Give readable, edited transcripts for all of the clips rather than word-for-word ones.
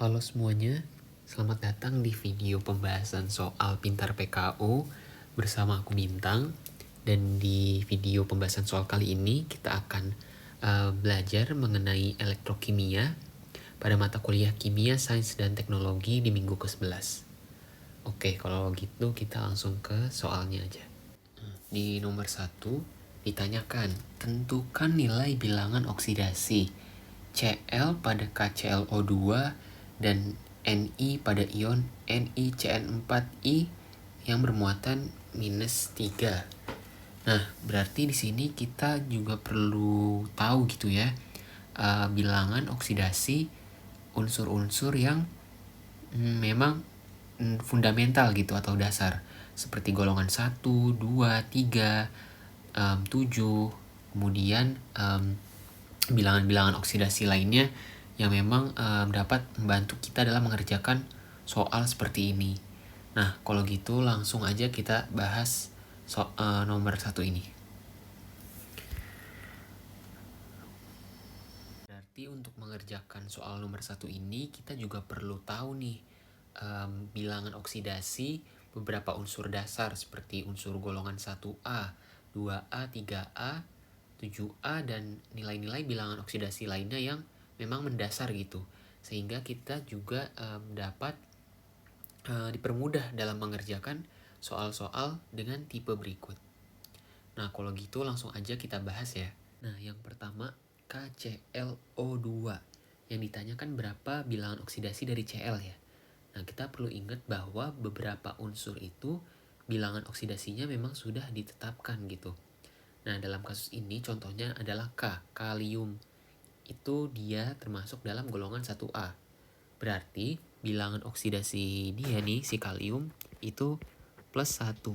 Halo semuanya, selamat datang di video pembahasan soal Pintar PKO bersama aku Bintang. Dan di video pembahasan soal kali ini kita akan belajar mengenai elektrokimia pada mata kuliah Kimia, Sains, dan Teknologi di minggu ke-11. Oke, kalau gitu kita langsung ke soalnya aja. Di nomor 1 ditanyakan, tentukan nilai bilangan oksidasi Cl pada KClO2 dan Ni pada ion NiCN4I yang bermuatan -3. Nah, berarti di sini kita juga perlu tahu gitu ya, bilangan oksidasi unsur-unsur yang memang fundamental gitu atau dasar, seperti golongan 1, 2, 3, 7, kemudian bilangan-bilangan oksidasi lainnya yang memang dapat membantu kita dalam mengerjakan soal seperti ini. Nah, kalau gitu langsung aja kita bahas nomor 1 ini. Berarti untuk mengerjakan soal nomor 1 ini kita juga perlu tahu nih bilangan oksidasi beberapa unsur dasar seperti unsur golongan 1A, 2A, 3A, 7A, dan nilai-nilai bilangan oksidasi lainnya yang memang mendasar gitu. Sehingga kita juga dapat dipermudah dalam mengerjakan soal-soal dengan tipe berikut. Nah, kalau gitu langsung aja kita bahas ya. Nah, yang pertama KClO2. Yang ditanyakan berapa bilangan oksidasi dari Cl ya. Nah, kita perlu ingat bahwa beberapa unsur itu bilangan oksidasinya memang sudah ditetapkan gitu. Nah, dalam kasus ini contohnya adalah kalium. Itu dia termasuk dalam golongan 1A. Berarti bilangan oksidasi dia nih, si kalium, itu +1.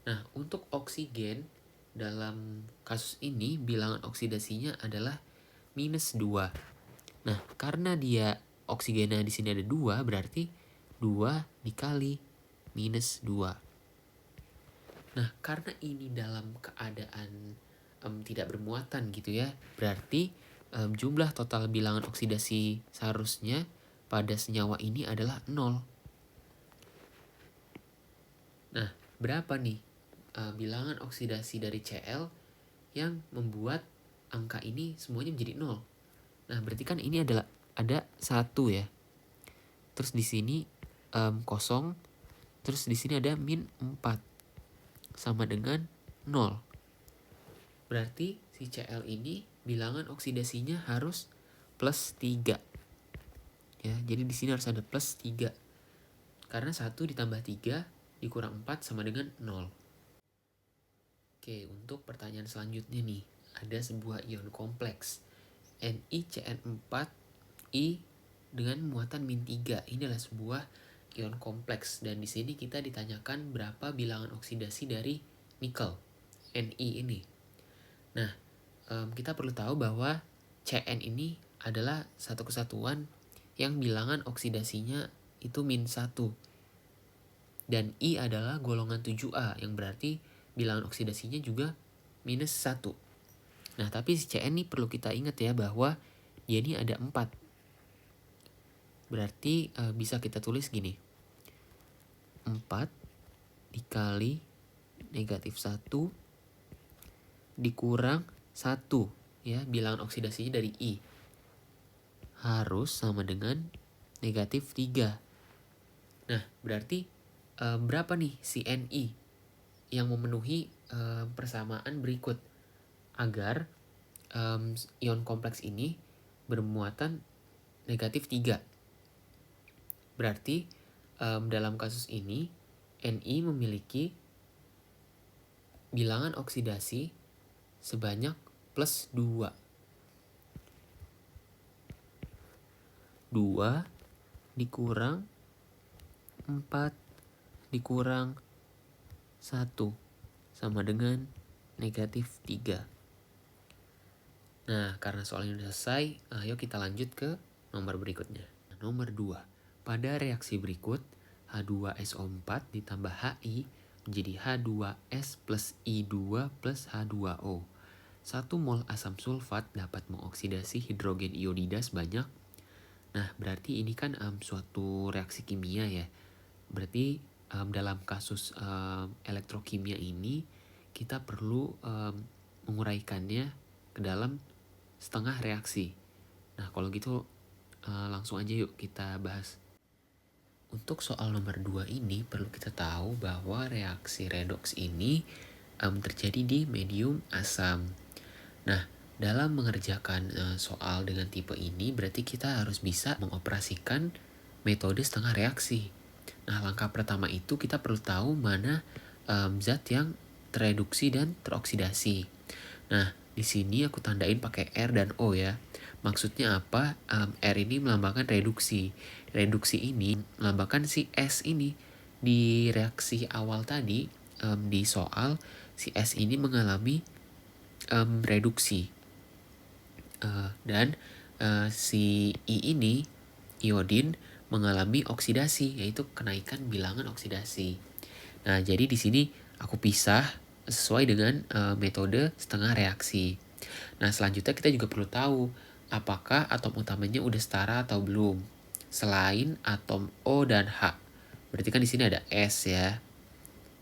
Nah, untuk oksigen, dalam kasus ini bilangan oksidasinya adalah -2. Nah, karena dia oksigennya di sini ada 2, berarti 2 dikali -2. Nah, karena ini dalam keadaan tidak bermuatan gitu ya, berarti jumlah total bilangan oksidasi seharusnya pada senyawa ini adalah 0. Nah, berapa nih bilangan oksidasi dari Cl yang membuat angka ini semuanya menjadi 0? Nah, berarti kan ini adalah ada 1 ya. Terus di sini kosong, terus di sini ada -4 sama dengan 0. Berarti si Cl ini bilangan oksidasinya harus +3. Ya, jadi di sini harus ada +3. Karena 1 ditambah 3 dikurang 4 sama dengan 0. Oke, untuk pertanyaan selanjutnya nih, ada sebuah ion kompleks NiCN4I dengan muatan -3. Ini adalah sebuah ion kompleks, dan di sini kita ditanyakan berapa bilangan oksidasi dari nikel Ni ini. Nah, kita perlu tahu bahwa Cn ini adalah satu kesatuan yang bilangan oksidasinya itu -1. Dan I adalah golongan 7A, yang berarti bilangan oksidasinya juga -1. Nah, tapi si Cn ini perlu kita ingat ya bahwa dia ini ada 4. Berarti bisa kita tulis gini. 4 dikali -1 dikurang 1 ya, bilangan oksidasinya dari I harus sama dengan -3. Nah, berarti berapa nih si Ni yang memenuhi persamaan berikut agar ion kompleks ini bermuatan -3. Berarti dalam kasus ini Ni memiliki bilangan oksidasi sebanyak +2. 2 dikurang 4 dikurang 1 sama dengan -3. Nah, karena soalnya sudah selesai, ayo kita lanjut ke nomor berikutnya. Nomor 2. Pada reaksi berikut, H2SO4 ditambah Hi menjadi H2S plus I2 plus H2O. 1 mol asam sulfat dapat mengoksidasi hidrogen iodida sebanyak Nah, berarti ini kan suatu reaksi kimia ya. Berarti dalam kasus elektrokimia ini kita perlu menguraikannya ke dalam setengah reaksi. Nah, kalau gitu langsung aja yuk kita bahas. Untuk soal nomor 2 ini perlu kita tahu bahwa reaksi redoks ini terjadi di medium asam. Nah, dalam mengerjakan soal dengan tipe ini berarti kita harus bisa mengoperasikan metode setengah reaksi. Nah, langkah pertama itu kita perlu tahu mana zat yang tereduksi dan teroksidasi. Nah, di sini aku tandain pakai R dan O ya. Maksudnya apa? R ini melambangkan reduksi. Reduksi ini melambangkan si S ini. Di reaksi awal tadi, di soal, si S ini mengalami reduksi. Dan si I ini, iodin, mengalami oksidasi, yaitu kenaikan bilangan oksidasi. Nah, jadi di sini aku pisah sesuai dengan metode setengah reaksi. Nah, selanjutnya kita juga perlu tahu apakah atom utamanya udah setara atau belum. Selain atom O dan H. Berarti kan di sini ada S ya.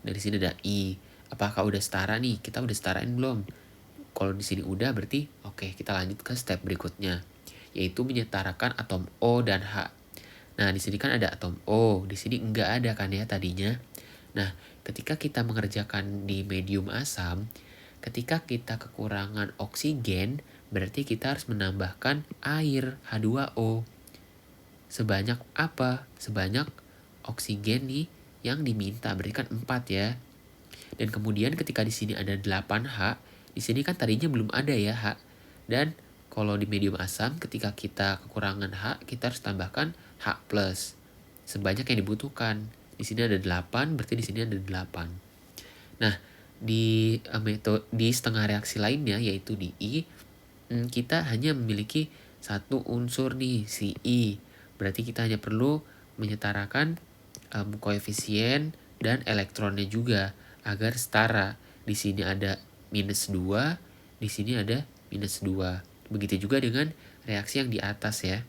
Dan di sini ada I. Apakah udah setara nih? Kita udah setarain belum? Kalau di sini udah berarti oke, kita lanjut ke step berikutnya, yaitu menyetarakan atom O dan H. Nah, di sini kan ada atom O, di sini enggak ada kan ya tadinya. Nah, ketika kita mengerjakan di medium asam, ketika kita kekurangan oksigen, berarti kita harus menambahkan air H2O. Sebanyak apa? Sebanyak oksigen nih yang diminta, berarti kan 4 ya. Dan kemudian ketika di sini ada 8H, di sini kan tadinya belum ada ya H. Dan kalau di medium asam ketika kita kekurangan H, kita harus tambahkan H+. Sebanyak yang dibutuhkan. Di sini ada 8, berarti di sini ada 8. Nah, di di setengah reaksi lainnya yaitu di I, kita hanya memiliki satu unsur nih, si I. Berarti kita hanya perlu menyetarakan koefisien dan elektronnya juga agar setara. Di sini ada -2, di sini ada -2. Begitu juga dengan reaksi yang di atas ya.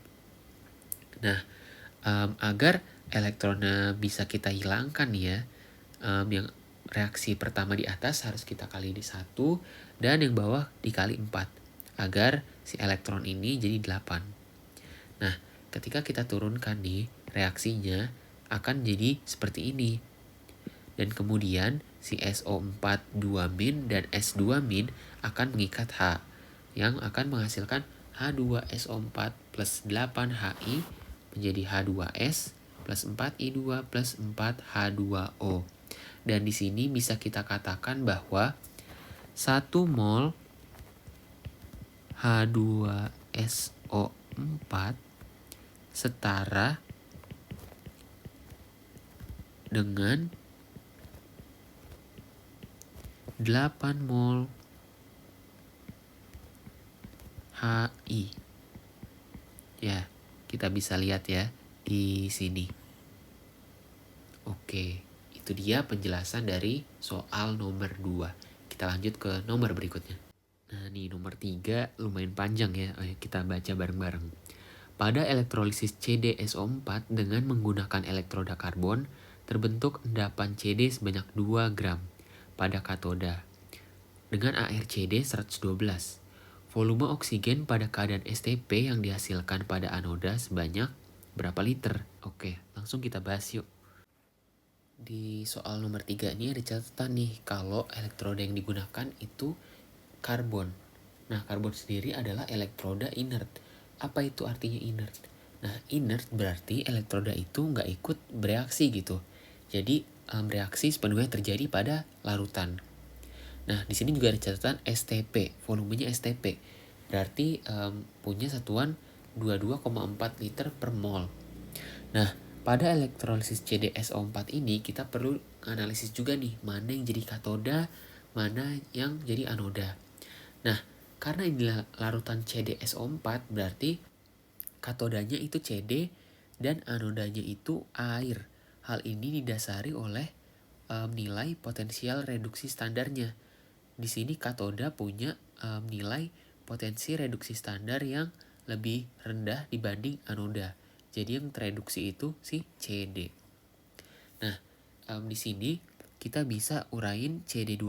Nah, agar elektronnya bisa kita hilangkan ya, yang reaksi pertama di atas harus kita kali di 1 dan yang bawah dikali 4 agar si elektron ini jadi 8. Nah, ketika kita turunkan nih, reaksinya akan jadi seperti ini. Dan kemudian si SO4 2- dan S2- akan mengikat H yang akan menghasilkan H2SO4 plus 8HI menjadi H2S plus 4I2 plus 4H2O. Dan di sini bisa kita katakan bahwa 1 mol H2SO4 setara dengan 8 mol HI. Ya, kita bisa lihat ya di sini. Oke, itu dia penjelasan dari soal nomor 2. Kita lanjut ke nomor berikutnya. Nah, nih nomor 3 lumayan panjang ya. Ayo kita baca bareng-bareng. Pada elektrolisis CdSO4 dengan menggunakan elektroda karbon, terbentuk endapan CD sebanyak 2 gram pada katoda dengan ARCD 112. Volume oksigen pada keadaan STP yang dihasilkan pada anoda sebanyak berapa liter? Oke, langsung kita bahas yuk. Di soal nomor 3 ini ada catatan nih kalau elektroda yang digunakan itu karbon. Nah, karbon sendiri adalah elektroda inert. Apa itu artinya inert? Nah, inert berarti elektroda itu nggak ikut bereaksi gitu. Jadi, reaksi sepenuhnya terjadi pada larutan. Nah, di sini juga ada catatan STP, volumenya STP. Berarti punya satuan 22,4 liter per mol. Nah, pada elektrolisis CdSO4 ini kita perlu analisis juga nih, mana yang jadi katoda, mana yang jadi anoda. Nah, karena ini larutan CdSO4 berarti katodanya itu CD dan anodanya itu air. Hal ini didasari oleh nilai potensial reduksi standarnya. Di sini katoda punya nilai potensi reduksi standar yang lebih rendah dibanding anoda. Jadi yang tereduksi itu si CD. Nah, di sini kita bisa urain CD2+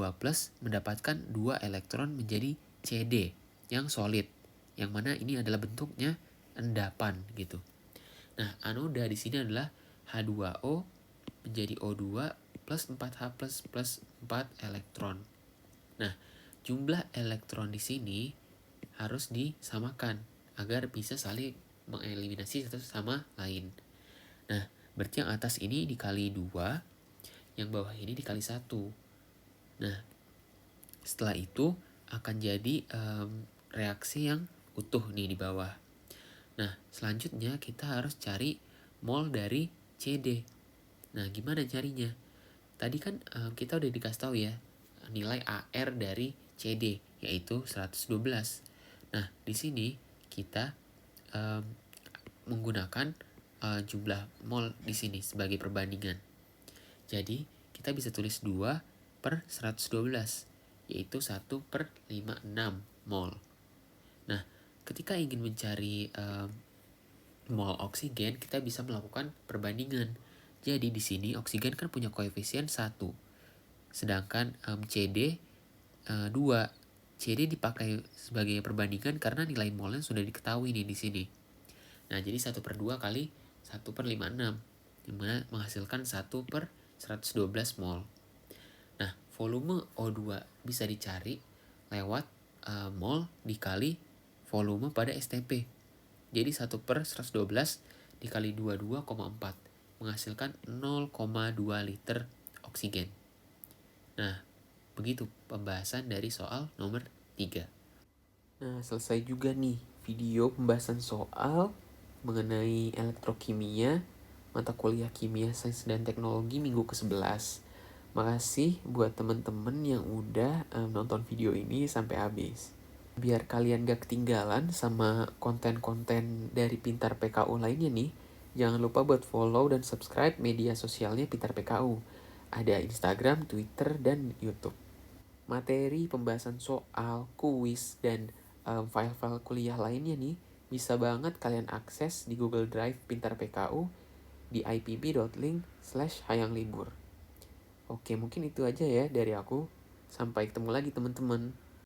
mendapatkan 2 elektron menjadi CD yang solid. Yang mana ini adalah bentuknya endapan gitu. Nah, anoda di sini adalah H2O menjadi O2 plus 4H plus 4 elektron. Nah, jumlah elektron di sini harus disamakan agar bisa saling mengeliminasi satu sama lain. Nah, berarti yang atas ini dikali 2, yang bawah ini dikali 1. Nah, setelah itu akan jadi reaksi yang utuh nih di bawah. Nah, selanjutnya kita harus cari mol dari CD. Nah, gimana carinya? Tadi kan kita udah dikasih tahu ya nilai AR dari CD yaitu 112. Nah, di sini kita menggunakan jumlah mol di sini sebagai perbandingan. Jadi, kita bisa tulis 2/112 yaitu 1/56 mol. Nah, ketika ingin mencari mol oksigen, kita bisa melakukan perbandingan. Jadi di sini oksigen kan punya koefisien 1. Sedangkan CD 2. CD dipakai sebagai perbandingan karena nilai molnya sudah diketahui nih di sini. Nah, jadi 1/2 kali 1/56 yang mana menghasilkan 1/112 mol. Nah, volume O2 bisa dicari lewat mol dikali volume pada STP. Jadi 1/112 dikali 22,4 menghasilkan 0,2 liter oksigen. Nah, begitu pembahasan dari soal nomor 3. Nah, selesai juga nih video pembahasan soal mengenai elektrokimia, mata kuliah kimia, sains, dan teknologi minggu ke-11. Makasih buat temen-temen yang udah nonton video ini sampai habis. Biar kalian gak ketinggalan sama konten-konten dari Pintar PKU lainnya nih, jangan lupa buat follow dan subscribe media sosialnya Pintar PKU. Ada Instagram, Twitter, dan YouTube. Materi pembahasan soal, kuis, dan file-file kuliah lainnya nih, bisa banget kalian akses di Google Drive Pintar PKU di ipb.link/hayanglibur. Oke, mungkin itu aja ya dari aku. Sampai ketemu lagi teman-teman.